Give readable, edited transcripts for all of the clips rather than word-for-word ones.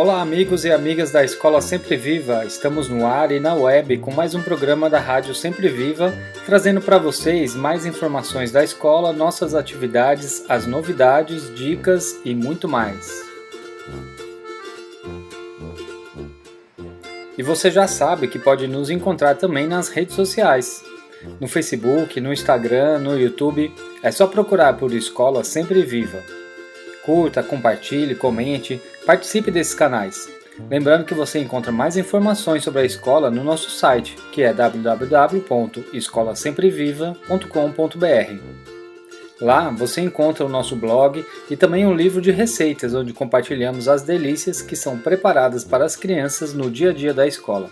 Olá, amigos e amigas da Escola Sempre Viva! Estamos no ar e na web com mais um programa da Rádio Sempre Viva, trazendo para vocês mais informações da escola, nossas atividades, as novidades, dicas e muito mais. E você já sabe que pode nos encontrar também nas redes sociais. No Facebook, no Instagram, no YouTube, é só procurar por Escola Sempre Viva. Curta, compartilhe, comente, participe desses canais. Lembrando que você encontra mais informações sobre a escola no nosso site, que é www.escolasempreviva.com.br. Lá você encontra o nosso blog e também um livro de receitas, onde compartilhamos as delícias que são preparadas para as crianças no dia a dia da escola.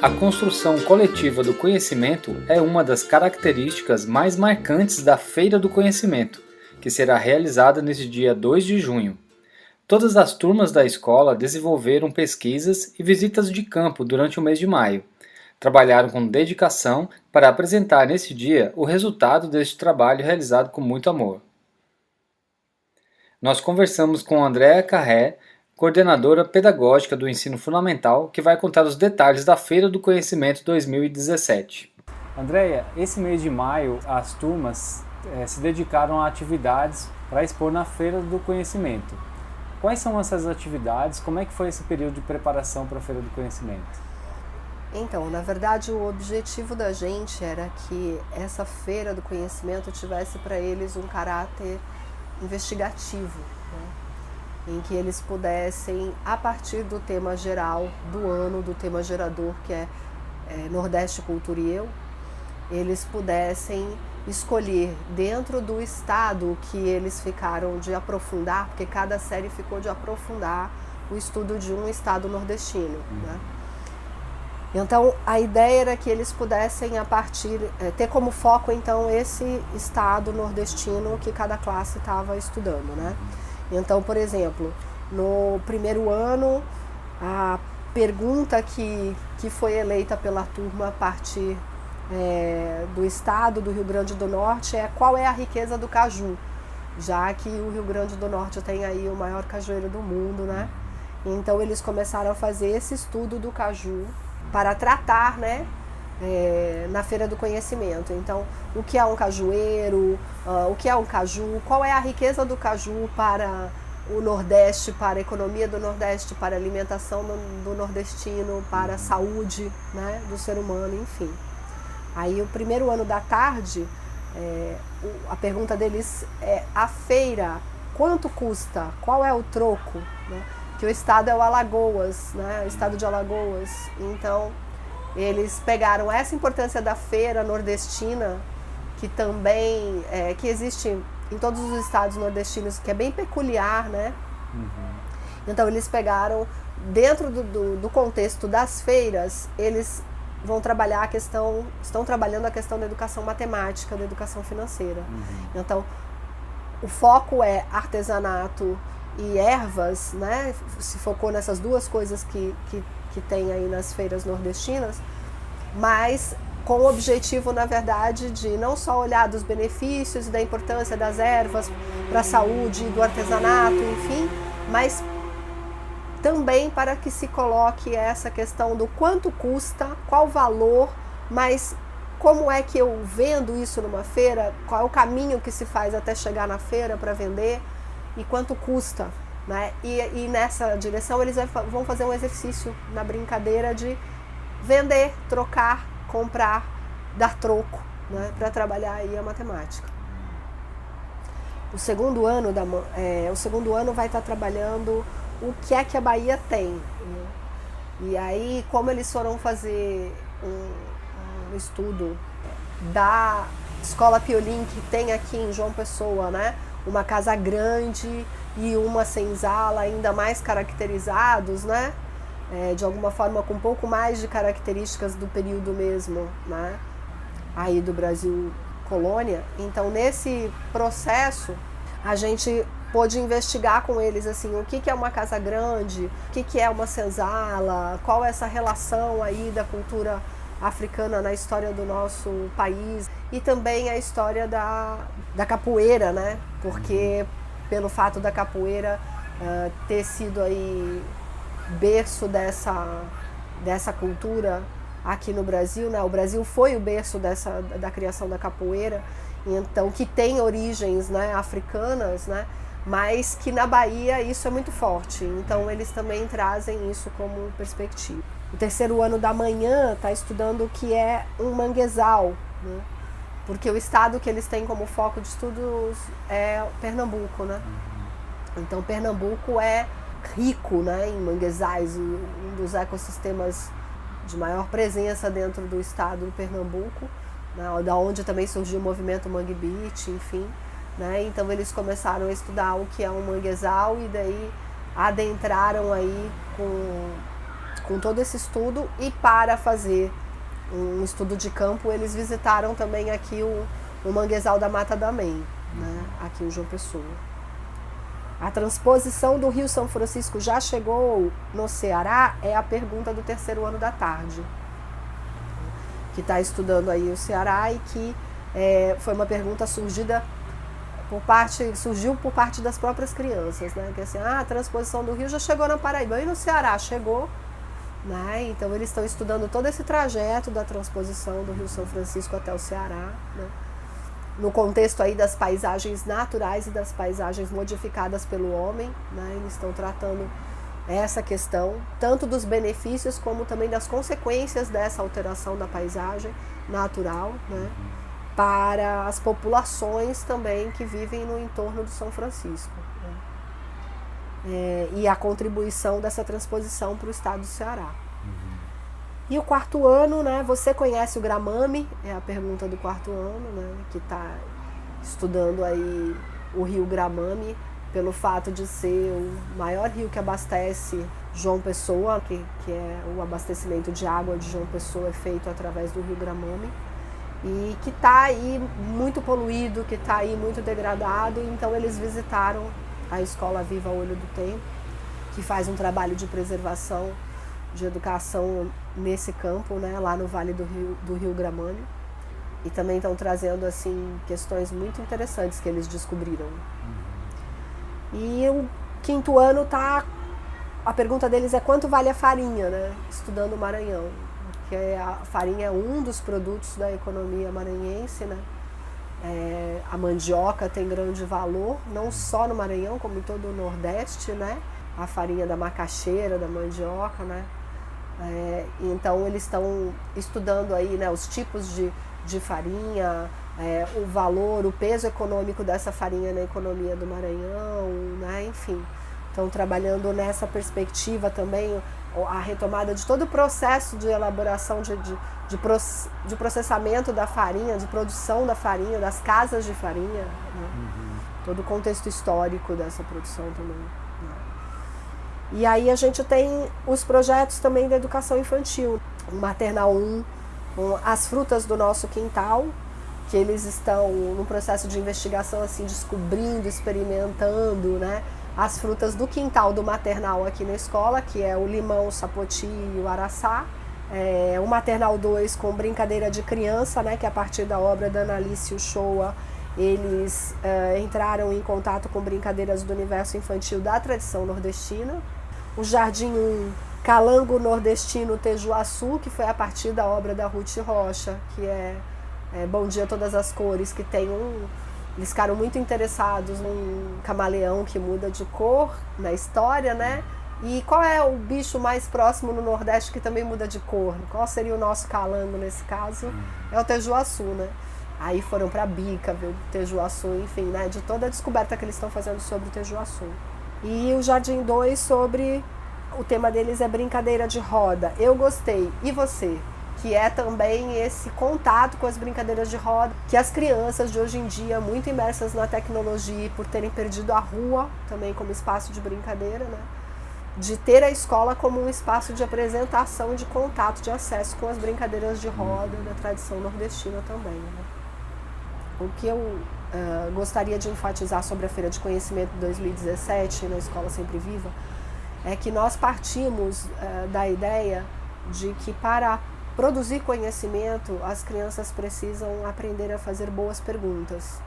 A construção coletiva do conhecimento é uma das características mais marcantes da Feira do Conhecimento, que será realizada nesse dia 2 de junho. Todas as turmas da escola desenvolveram pesquisas e visitas de campo durante o mês de maio. Trabalharam com dedicação para apresentar nesse dia o resultado deste trabalho realizado com muito amor. Nós conversamos com Andréa Carré, coordenadora pedagógica do ensino fundamental, que vai contar os detalhes da Feira do Conhecimento 2017. Andréa, esse mês de maio as turmas se dedicaram a atividades para expor na Feira do Conhecimento. Quais são essas atividades? Como é que foi esse período de preparação para a Feira do Conhecimento? Então, na verdade, o objetivo da gente era que essa Feira do Conhecimento tivesse para eles um caráter investigativo, né? Em que eles pudessem, a partir do tema geral do ano, do tema gerador, que é Nordeste, Cultura e Eu, eles pudessem escolher dentro do estado que eles ficaram de aprofundar, porque cada série ficou de aprofundar o estudo de um estado nordestino, né? Então, a ideia era que eles pudessem, a partir, ter como foco, então, esse estado nordestino que cada classe estava estudando, né? Então, por exemplo, no primeiro ano, a pergunta que foi eleita pela turma a partir do estado do Rio Grande do Norte é: qual é a riqueza do caju? Já que o Rio Grande do Norte tem aí o maior cajueiro do mundo, né? Então, eles começaram a fazer esse estudo do caju para tratar, né, na Feira do Conhecimento. Então, o que é um cajueiro, o que é um caju, qual é a riqueza do caju para o Nordeste, para a economia do Nordeste, para a alimentação do nordestino, para a saúde, né, do ser humano, enfim. Aí, o primeiro ano da tarde, a pergunta deles é: a feira, quanto custa? Qual é o troco? Né? Que o estado é o Alagoas, né? O estado de Alagoas. Então, eles pegaram essa importância da feira nordestina, que também que existe em todos os estados nordestinos, que é bem peculiar, né? Então, eles pegaram, dentro do contexto das feiras, eles vão trabalhar estão trabalhando a questão da educação matemática, da educação financeira. Então, o foco é artesanato e ervas, né? Se focou nessas duas coisas que tem aí nas feiras nordestinas, mas com o objetivo, na verdade, de não só olhar dos benefícios e da importância das ervas para a saúde, do artesanato, enfim, mas também para que se coloque essa questão do quanto custa, qual o valor, mas como é que eu vendo isso numa feira, qual é o caminho que se faz até chegar na feira para vender e quanto custa, né? E nessa direção eles vão fazer um exercício na brincadeira de vender, trocar, comprar, dar troco, né? Para trabalhar aí a matemática. O segundo ano vai estar trabalhando o que é que a Bahia tem, né? E aí, como eles foram fazer um estudo da Escola Piolim, que tem aqui em João Pessoa, né? Uma casa grande e uma senzala ainda mais caracterizados, né? De alguma forma com um pouco mais de características do período mesmo, né? Aí do Brasil colônia. Então, nesse processo, a gente pôde investigar com eles assim, o que é uma casa grande, o que é uma senzala, qual é essa relação aí da cultura africana na história do nosso país, e também a história da capoeira, né? Porque pelo fato da capoeira ter sido aí berço dessa cultura aqui no Brasil, né? O Brasil foi o berço da criação da capoeira, então que tem origens, né, africanas, né? Mas que na Bahia isso é muito forte, então eles também trazem isso como perspectiva. O terceiro ano da manhã está estudando o que é um manguezal, né? Porque o estado que eles têm como foco de estudos é Pernambuco, né? Então Pernambuco é rico, né, em manguezais, um dos ecossistemas de maior presença dentro do estado do Pernambuco, né, da onde também surgiu o movimento Mangue Beat, enfim. Né, então eles começaram a estudar o que é um manguezal e daí adentraram aí com todo esse estudo, e para fazer um estudo de campo eles visitaram também aqui o manguezal da Mata da Mem, né, aqui em João Pessoa. A transposição do Rio São Francisco já chegou no Ceará é a pergunta do terceiro ano da tarde, que está estudando aí o Ceará, e que foi uma pergunta surgiu por parte das próprias crianças, né? Que assim, a transposição do Rio já chegou na Paraíba, e no Ceará chegou, né? Então eles estão estudando todo esse trajeto da transposição do Rio São Francisco até o Ceará, né? No contexto aí das paisagens naturais e das paisagens modificadas pelo homem, né? Eles estão tratando essa questão, tanto dos benefícios como também das consequências dessa alteração da paisagem natural, né? Para as populações também que vivem no entorno do São Francisco, né? E a contribuição dessa transposição para o estado do Ceará. E o quarto ano, né? Você conhece o Gramame? É a pergunta do quarto ano, né? Que está estudando aí o rio Gramame, pelo fato de ser o maior rio que abastece João Pessoa, que é o abastecimento de água de João Pessoa é feito através do rio Gramame, e que está aí muito poluído, que está aí muito degradado. Então eles visitaram a Escola Viva Olho do Tempo, que faz um trabalho de preservação, de educação nesse campo, né, lá no Vale do Rio Gramame, e também estão trazendo assim questões muito interessantes que eles descobriram. E o quinto ano a pergunta deles é quanto vale a farinha, né, estudando o Maranhão, porque a farinha é um dos produtos da economia maranhense, né? A mandioca tem grande valor, não só no Maranhão, como em todo o Nordeste, né? A farinha da macaxeira, da mandioca, né? Então eles estão estudando aí, né, os tipos de farinha, o valor, o peso econômico dessa farinha na economia do Maranhão, né? Enfim, estão trabalhando nessa perspectiva também, a retomada de todo o processo de elaboração, de processamento da farinha, de produção da farinha, das casas de farinha, né? Todo o contexto histórico dessa produção também. E aí a gente tem os projetos também da educação infantil, o Maternal 1, com as frutas do nosso quintal, que eles estão num processo de investigação, assim, descobrindo, experimentando, né, as frutas do quintal do maternal aqui na escola, que é o limão, o sapoti e o araçá. O Maternal 2 com brincadeira de criança, né, que a partir da obra da Analice Uchoa, eles entraram em contato com brincadeiras do universo infantil da tradição nordestina. O Jardim 1, Calango Nordestino Tejuaçu, que foi a partir da obra da Ruth Rocha, que é Bom Dia Todas as Cores, que tem eles ficaram muito interessados num camaleão que muda de cor na história, né? E qual é o bicho mais próximo no Nordeste que também muda de cor? Qual seria o nosso calango nesse caso? É o Tejuaçu, né? Aí foram para Bica, ver o Tejuaçu, enfim, né? De toda a descoberta que eles estão fazendo sobre o Tejuaçu. E o Jardim 2 sobre, o tema deles é brincadeira de roda. Eu gostei. E você? Que é também esse contato com as brincadeiras de roda, que as crianças de hoje em dia, muito imersas na tecnologia, por terem perdido a rua também como espaço de brincadeira, né? De ter a escola como um espaço de apresentação, de contato, de acesso com as brincadeiras de roda da tradição nordestina também, né? O que eu gostaria de enfatizar sobre a Feira de Conhecimento de 2017 na Escola Sempre Viva é que nós partimos da ideia de que para produzir conhecimento as crianças precisam aprender a fazer boas perguntas.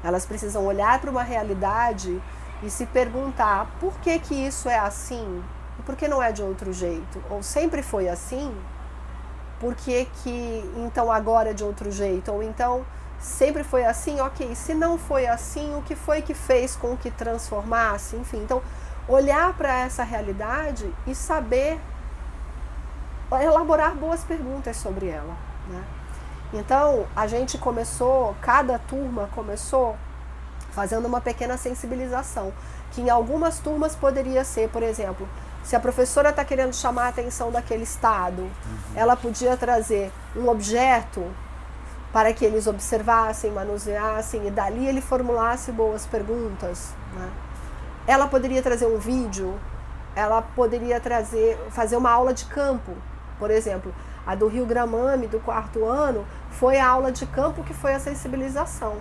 Elas precisam olhar para uma realidade e se perguntar por que que isso é assim e por que não é de outro jeito? Ou sempre foi assim, por que que então agora é de outro jeito? Ou então sempre foi assim, ok, se não foi assim, o que foi que fez com que transformasse? Enfim, então olhar para essa realidade e saber elaborar boas perguntas sobre ela, né? Então, a gente começou, cada turma começou fazendo uma pequena sensibilização, que em algumas turmas poderia ser, por exemplo, se a professora está querendo chamar a atenção daquele estado, ela podia trazer um objeto para que eles observassem, manuseassem e dali ele formulasse boas perguntas, né? Ela poderia trazer um vídeo, ela poderia fazer uma aula de campo, por exemplo. A do Rio Gramame, do 4º ano, foi a aula de campo que foi a sensibilização.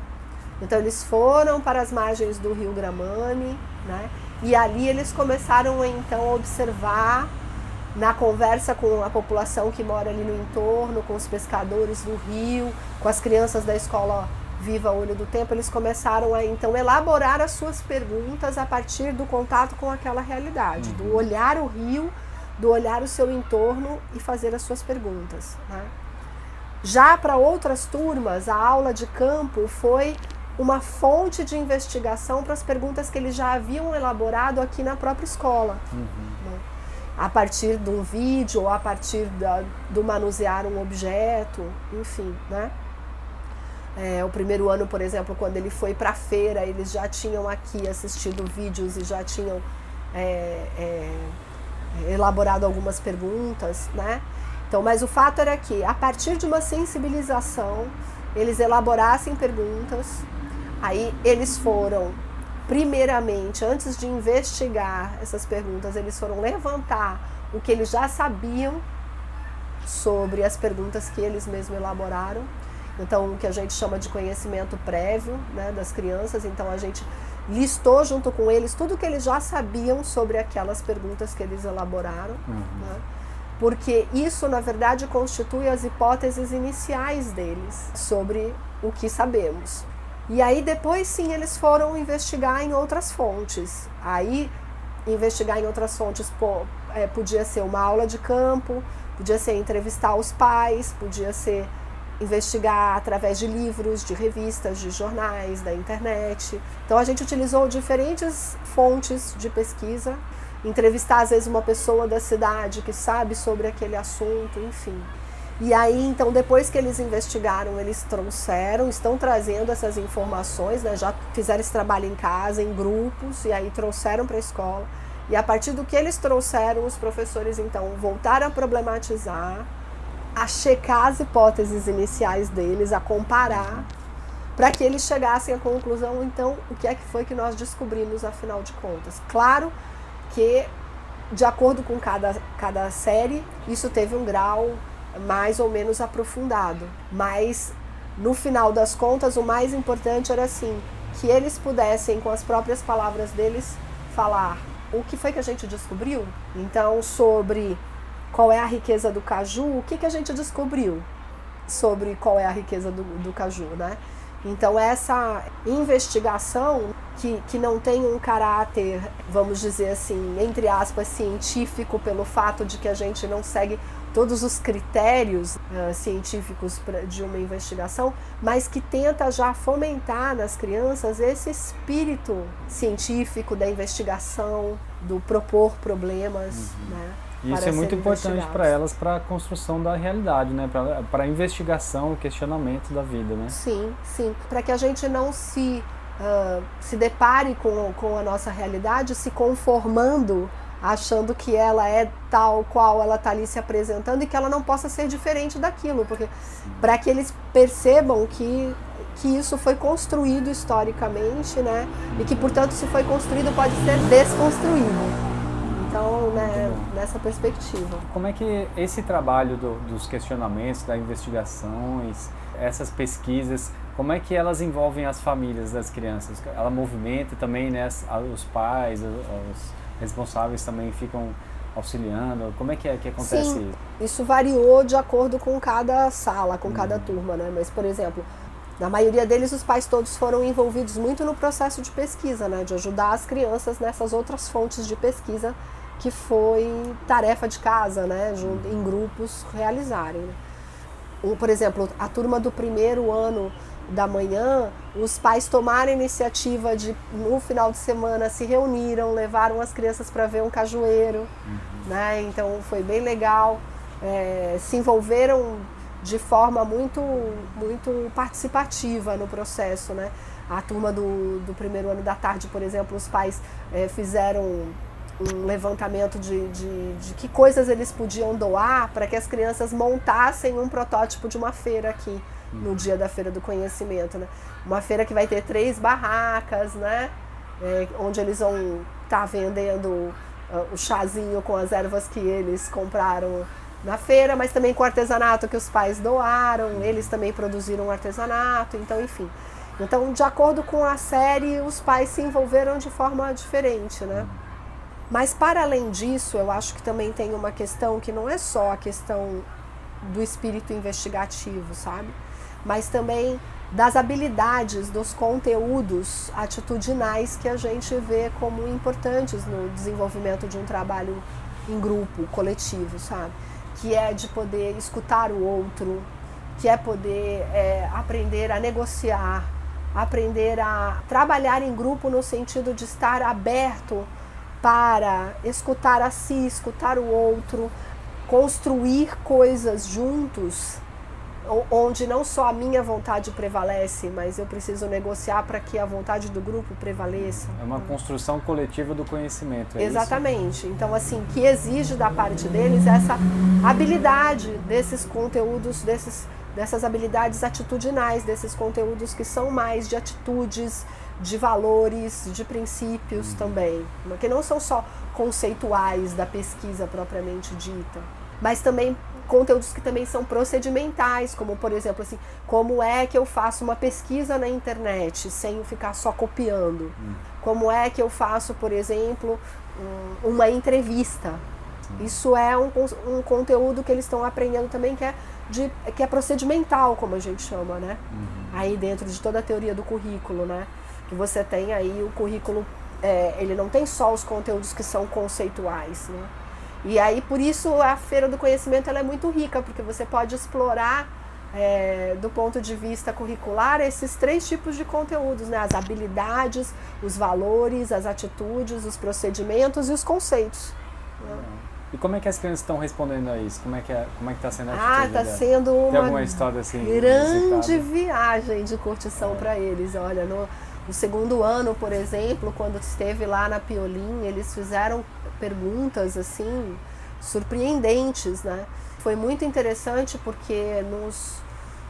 Então eles foram para as margens do Rio Gramame, né? E ali eles começaram então a observar, na conversa com a população que mora ali no entorno, com os pescadores do rio, com as crianças da escola Viva Olho do Tempo, eles começaram a então elaborar as suas perguntas a partir do contato com aquela realidade, do olhar o rio, do olhar o seu entorno e fazer as suas perguntas, né? Já para outras turmas, a aula de campo foi uma fonte de investigação para as perguntas que eles já haviam elaborado aqui na própria escola, né? A partir de um vídeo ou a partir do manusear um objeto, enfim, né? O primeiro ano, por exemplo, quando ele foi para a feira, eles já tinham aqui assistido vídeos e já tinham elaborado algumas perguntas, né? Então, mas o fato era que, a partir de uma sensibilização, eles elaborassem perguntas, aí eles foram, primeiramente, antes de investigar essas perguntas, eles foram levantar o que eles já sabiam sobre as perguntas que eles mesmos elaboraram. Então, o que a gente chama de conhecimento prévio, né, das crianças. Então, a gente listou junto com eles tudo que eles já sabiam sobre aquelas perguntas que eles elaboraram, né? Porque isso, na verdade, constitui as hipóteses iniciais deles sobre o que sabemos. E aí, depois, sim, eles foram investigar em outras fontes. Aí, investigar em outras fontes podia ser uma aula de campo, podia ser entrevistar os pais, podia ser investigar através de livros, de revistas, de jornais, da internet. Então a gente utilizou diferentes fontes de pesquisa, entrevistar às vezes uma pessoa da cidade que sabe sobre aquele assunto, enfim. E aí então depois que eles investigaram, eles estão trazendo essas informações, né? Já fizeram esse trabalho em casa, em grupos, e aí trouxeram para a escola. E a partir do que eles trouxeram, os professores então voltaram a problematizar, a checar as hipóteses iniciais deles, a comparar, para que eles chegassem à conclusão, então, o que é que foi que nós descobrimos, afinal de contas. Claro que, de acordo com cada série, isso teve um grau mais ou menos aprofundado, mas, no final das contas, o mais importante era, assim, que eles pudessem, com as próprias palavras deles, falar o que foi que a gente descobriu. Então, sobre qual é a riqueza do caju, o que a gente descobriu sobre qual é a riqueza do caju, né? Então essa investigação que não tem um caráter, vamos dizer assim, entre aspas, científico, pelo fato de que a gente não segue todos os critérios científicos de uma investigação, mas que tenta já fomentar nas crianças esse espírito científico da investigação, do propor problemas, né? Isso é muito importante para elas, para a construção da realidade, né? Para a investigação, o questionamento da vida, né? Sim, sim. Para que a gente não se depare com a nossa realidade, se conformando, achando que ela é tal qual ela está ali se apresentando e que ela não possa ser diferente daquilo. Porque para que eles percebam que isso foi construído historicamente, né? E que, portanto, se foi construído, pode ser desconstruído. Então, né, nessa perspectiva. Como é que esse trabalho dos questionamentos, das investigações, essas pesquisas Como é que elas envolvem as famílias das crianças? Ela movimenta também, né? Os pais, os responsáveis também ficam auxiliando? Como é que acontece Sim, isso? isso variou de acordo com cada sala, com cada turma, né? Mas, por exemplo, na maioria deles os pais todos foram envolvidos muito no processo de pesquisa, né? De ajudar as crianças nessas outras fontes de pesquisa que foi tarefa de casa, né? Em grupos realizarem, né? Por exemplo, a turma do primeiro ano da manhã, os pais tomaram a iniciativa de, no final de semana, se reuniram, levaram as crianças para ver um cajueiro, né? Então foi bem legal, se envolveram de forma muito participativa no processo, né? A turma do primeiro ano da tarde, por exemplo, os pais fizeram um levantamento de que coisas eles podiam doar para que as crianças montassem um protótipo de uma feira aqui no dia da Feira do Conhecimento, né? Uma feira que vai ter 3 barracas, né? Onde eles vão estar vendendo o chazinho com as ervas que eles compraram na feira, mas também com o artesanato que os pais doaram, eles também produziram artesanato, então enfim. Então, de acordo com a série, os pais se envolveram de forma diferente, né? Mas para além disso, eu acho que também tem uma questão que não é só a questão do espírito investigativo, sabe? Mas também das habilidades, dos conteúdos atitudinais que a gente vê como importantes no desenvolvimento de um trabalho em grupo, coletivo, sabe? Que é de poder escutar o outro, que é poder aprender a negociar, aprender a trabalhar em grupo no sentido de estar aberto para escutar a si, escutar o outro, construir coisas juntos, onde não só a minha vontade prevalece, mas eu preciso negociar para que a vontade do grupo prevaleça. É uma construção coletiva do conhecimento, é Exatamente. isso? Então, assim, que exige da parte deles essa habilidade desses conteúdos, dessas habilidades atitudinais, desses conteúdos que são mais de atitudes, de valores, de princípios também, que não são só conceituais da pesquisa propriamente dita, mas também conteúdos que também são procedimentais, como por exemplo assim, como é que eu faço uma pesquisa na internet sem ficar só copiando, como é que eu faço, por exemplo, uma entrevista. Isso é um conteúdo que eles estão aprendendo também que é procedimental, como a gente chama, né? Aí dentro de toda a teoria do currículo, né? Que você tem aí o currículo, ele não tem só os conteúdos que são conceituais, né? E aí por isso a Feira do Conhecimento ela é muito rica, porque você pode explorar do ponto de vista curricular esses 3 tipos de conteúdos, né? As habilidades, os valores, as atitudes, os procedimentos e os conceitos. E como é que as crianças estão respondendo a isso? Como é que está sendo a atitude está dela? sendo Tem uma alguma história assim grande viagem de curtição para eles. Olha, no segundo ano, por exemplo, quando esteve lá na Piolim, eles fizeram perguntas assim surpreendentes, né? Foi muito interessante porque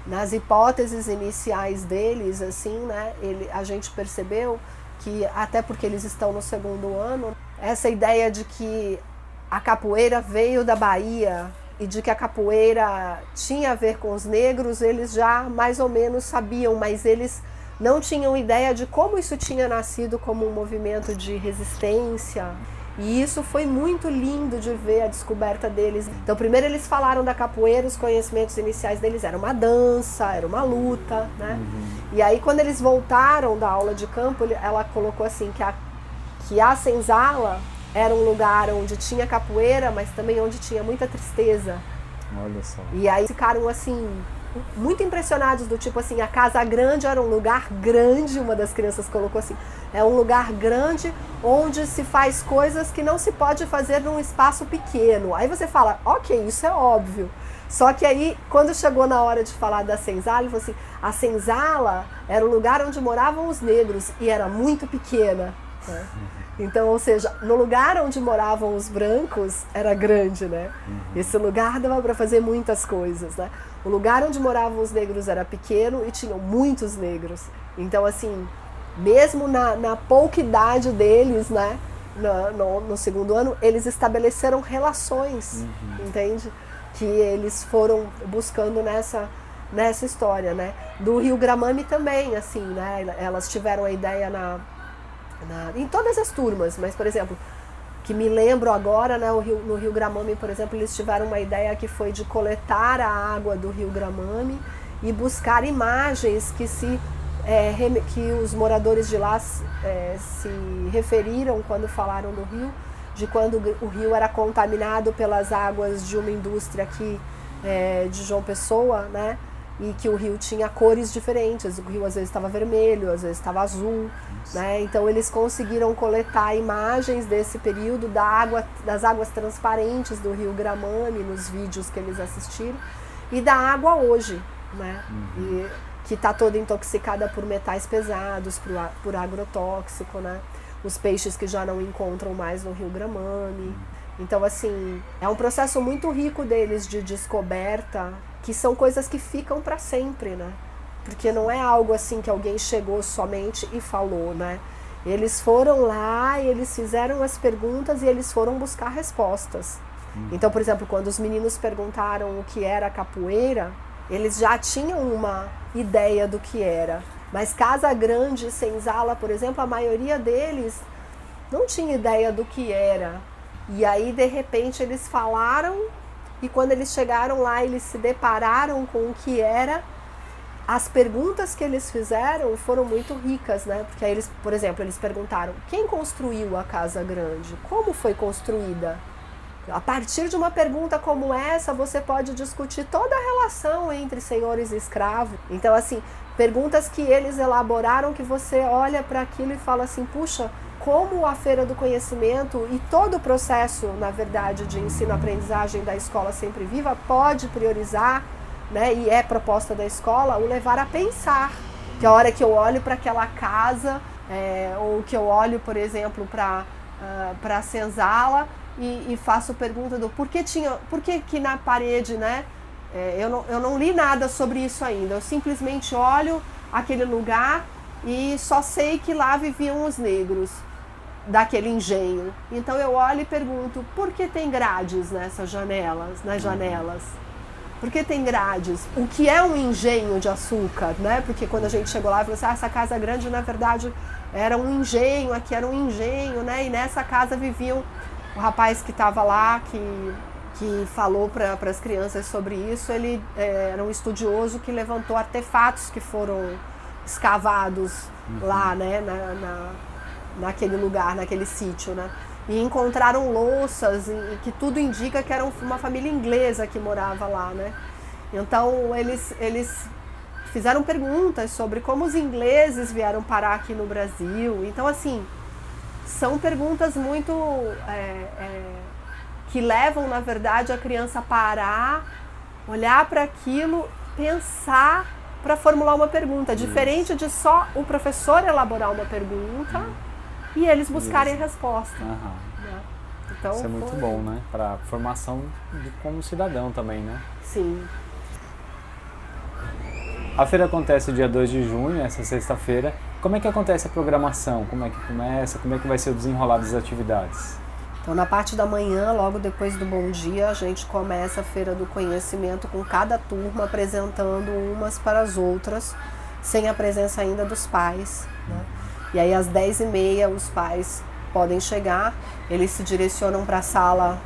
nas hipóteses iniciais deles, assim, né, a gente percebeu que, até porque eles estão no segundo ano, essa ideia de que a capoeira veio da Bahia e de que a capoeira tinha a ver com os negros, eles já mais ou menos sabiam, mas eles não tinham ideia de como isso tinha nascido como um movimento de resistência. E isso foi muito lindo de ver a descoberta deles. Então, primeiro eles falaram da capoeira, os conhecimentos iniciais deles era uma dança, era uma luta, né? E aí, quando eles voltaram da aula de campo, ela colocou assim que a senzala era um lugar onde tinha capoeira, mas também onde tinha muita tristeza. Olha só. E aí ficaram assim muito impressionados, do tipo assim, a Casa Grande era um lugar grande, uma das crianças colocou assim, é um lugar grande onde se faz coisas que não se pode fazer num espaço pequeno. Aí você fala, ok, isso é óbvio. Só que aí, quando chegou na hora de falar da senzala, ele falou assim, a senzala era o lugar onde moravam os negros e era muito pequena, né? Então, ou seja, no lugar onde moravam os brancos era grande, né? Esse lugar dava para fazer muitas coisas, né? O lugar onde moravam os negros era pequeno e tinham muitos negros. Então, assim, mesmo na pouca idade deles, né? No segundo ano, eles estabeleceram relações, entende? Que eles foram buscando nessa história, né? Do Rio Gramame também, assim, né? Elas tiveram a ideia em todas as turmas, mas, por exemplo, que me lembro agora, né? No Rio Gramame, por exemplo, eles tiveram uma ideia que foi de coletar a água do Rio Gramame e buscar imagens que que os moradores de lá se referiram quando falaram do rio, de quando o rio era contaminado pelas águas de uma indústria aqui de João Pessoa, né? E que o rio tinha cores diferentes, o rio às vezes estava vermelho, às vezes estava azul, né? Então eles conseguiram coletar imagens desse período das águas transparentes do Rio Gramame nos vídeos que eles assistiram e da água hoje, né? E que está toda intoxicada por metais pesados, por agrotóxico, né? Os peixes que já não encontram mais no Rio Gramame. Então, assim, é um processo muito rico deles de descoberta, que são coisas que ficam para sempre, né? Porque não é algo assim que alguém chegou somente e falou, né? Eles foram lá e eles fizeram as perguntas e eles foram buscar respostas. Então, por exemplo, quando os meninos perguntaram o que era capoeira, eles já tinham uma ideia do que era. Mas Casa Grande e Senzala, por exemplo, a maioria deles não tinha ideia do que era. E aí, de repente, eles falaram e quando eles chegaram lá, eles se depararam com o que era. As perguntas que eles fizeram foram muito ricas, né? Porque aí eles, por exemplo, eles perguntaram: quem construiu a Casa Grande? Como foi construída? A partir de uma pergunta como essa, você pode discutir toda a relação entre senhores e escravos. Então, assim, perguntas que eles elaboraram, que você olha para aquilo e fala assim, puxa, como a Feira do Conhecimento e todo o processo, na verdade, de ensino-aprendizagem da Escola Sempre Viva pode priorizar, né, e é proposta da escola, o levar a pensar. Que a hora que eu olho para aquela casa, ou que eu olho, por exemplo, para a senzala, e faço pergunta do por que na parede, né? Eu não li nada sobre isso ainda. Eu simplesmente olho aquele lugar e só sei que lá viviam os negros daquele engenho. Então eu olho e pergunto: por que tem grades nas janelas? Por que tem grades? O que é um engenho de açúcar, né? Porque quando a gente chegou lá, falou assim, essa Casa Grande na verdade era um engenho, aqui era um engenho, né? E nessa casa viviam. O rapaz que estava lá, que falou para as crianças sobre isso, ele era um estudioso que levantou artefatos que foram escavados lá, né, naquele lugar, naquele sítio, né? E encontraram louças, e que tudo indica que era uma família inglesa que morava lá, né? Então eles fizeram perguntas sobre como os ingleses vieram parar aqui no Brasil. Então, assim, são perguntas muito que levam, na verdade, a criança a parar, olhar para aquilo, pensar para formular uma pergunta, diferente de só o professor elaborar uma pergunta e eles buscarem a resposta. Né? Então, isso é muito bom, né? Para a formação como cidadão também, né? Sim. A feira acontece dia 2 de junho, essa sexta-feira. Como é que acontece a programação? Como é que começa? Como é que vai ser o desenrolar das atividades? Então, na parte da manhã, logo depois do Bom Dia, a gente começa a Feira do Conhecimento com cada turma apresentando umas para as outras, sem a presença ainda dos pais, né? E aí, às 10h30, os pais podem chegar, eles se direcionam para a sala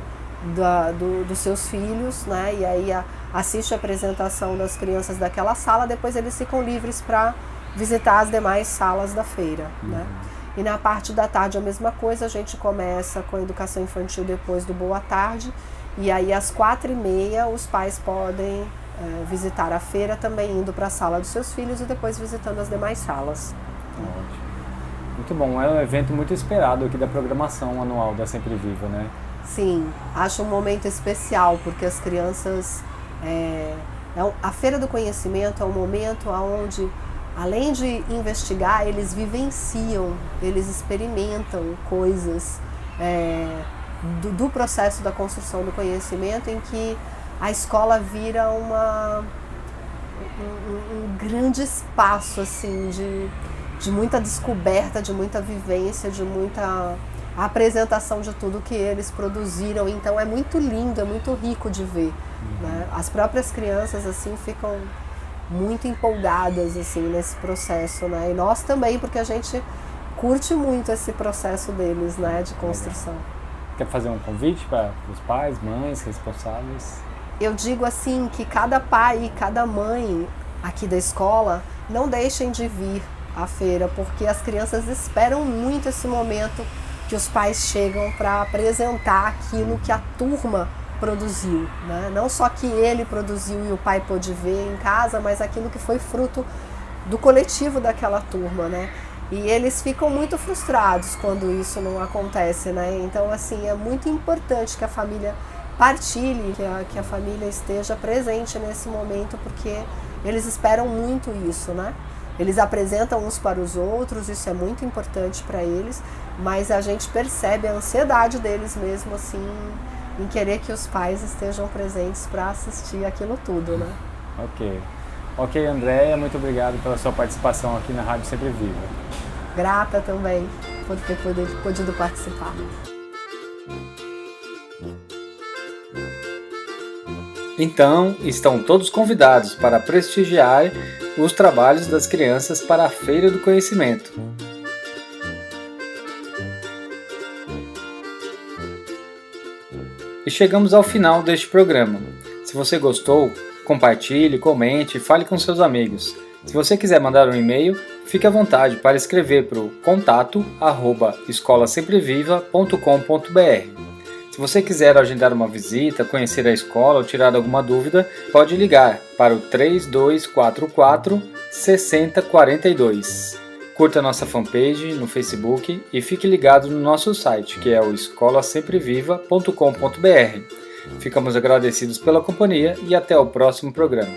dos seus filhos, né? E aí assiste a apresentação das crianças daquela sala, depois eles ficam livres para visitar as demais salas da feira, né? E na parte da tarde a mesma coisa, a gente começa com a educação infantil depois do Boa Tarde, e aí às 4h30 os pais podem visitar a feira também, indo para a sala dos seus filhos e depois visitando as demais salas. Ótimo. Muito bom, é um evento muito esperado aqui da programação anual da Sempre Viva, né? Sim, acho um momento especial, porque as crianças... a Feira do Conhecimento é um momento onde, além de investigar, eles vivenciam, eles experimentam coisas do processo da construção do conhecimento, em que a escola vira um grande espaço assim, de muita descoberta, de muita vivência, de muita apresentação de tudo que eles produziram. Então é muito lindo, é muito rico de ver, né? As próprias crianças assim ficam muito empolgadas assim nesse processo, né? E nós também, porque a gente curte muito esse processo deles, né, de construção. Quer fazer um convite para os pais, mães, responsáveis? Eu digo assim que cada pai e cada mãe aqui da escola não deixem de vir à feira, porque as crianças esperam muito esse momento que os pais chegam para apresentar aquilo que a turma produziu, né? Não só que ele produziu e o pai pôde ver em casa, mas aquilo que foi fruto do coletivo daquela turma, né? E eles ficam muito frustrados quando isso não acontece, né? Então, assim, é muito importante que a família partilhe, que a família esteja presente nesse momento, porque eles esperam muito isso, né? Eles apresentam uns para os outros, isso é muito importante para eles, mas a gente percebe a ansiedade deles mesmo, assim, em querer que os pais estejam presentes para assistir aquilo tudo, né? Ok, Andréia, muito obrigado pela sua participação aqui na Rádio Sempre Viva. Grata também por ter podido participar. Então, estão todos convidados para prestigiar os trabalhos das crianças para a Feira do Conhecimento. E chegamos ao final deste programa. Se você gostou, compartilhe, comente e fale com seus amigos. Se você quiser mandar um e-mail, fique à vontade para escrever para o contato@escolasempreviva.com.br. Se você quiser agendar uma visita, conhecer a escola ou tirar alguma dúvida, pode ligar para o 3244 6042. Curta nossa fanpage no Facebook e fique ligado no nosso site, que é o escolasempreviva.com.br. Ficamos agradecidos pela companhia e até o próximo programa.